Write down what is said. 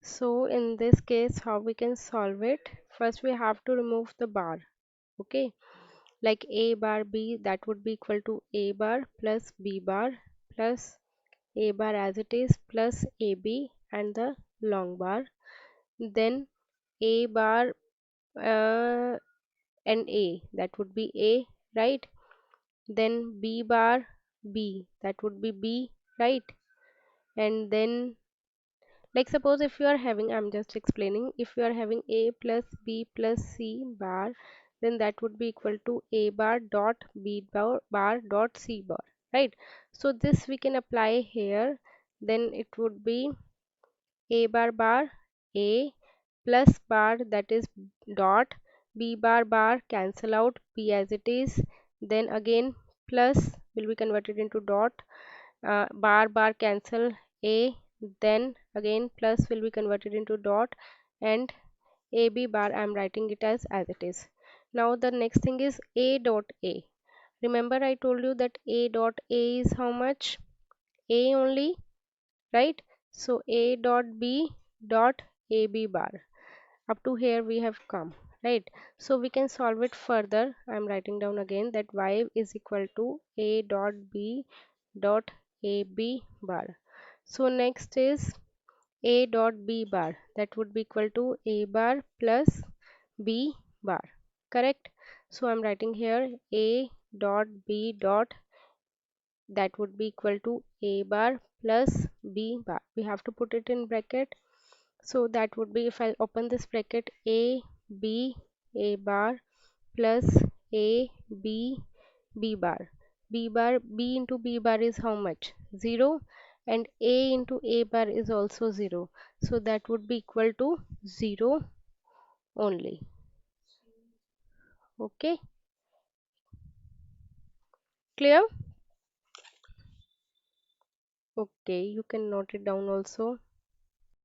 So in this case, how we can solve it? First we have to remove the bar. Okay, like a bar b, that would be equal to a bar plus b bar plus a bar as it is plus ab and the long bar. Then a bar uh, and a, that would be a, right? Then b bar b, that would be b, right? And then, like, suppose if you are having, I'm just explaining, if you are having a plus b plus c bar, then that would be equal to a bar dot b bar dot c bar, right? So this we can apply here. Then it would be a bar bar a plus bar, that is dot b bar bar, cancel out b as it is, then again plus will be converted into dot, bar bar cancel a, then again plus will be converted into dot, and ab bar I'm writing it as it is. Now the next thing is a dot a. Remember I told you that a dot a is how much? A only, right? So a dot b dot ab bar. Up to here we have come, right? So we can solve it further. I'm writing down again that y is equal to a dot b dot ab bar. So next is a dot b bar, that would be equal to a bar plus b bar, correct? So I'm writing here a dot b dot, that would be equal to a bar plus b bar. We have to put it in bracket. So that would be, if I open this bracket, a bar plus a b b bar. B into b bar is how much? 0, and a into a bar is also 0. So that would be equal to 0 only. Okay, clear? Okay, you can note it down also.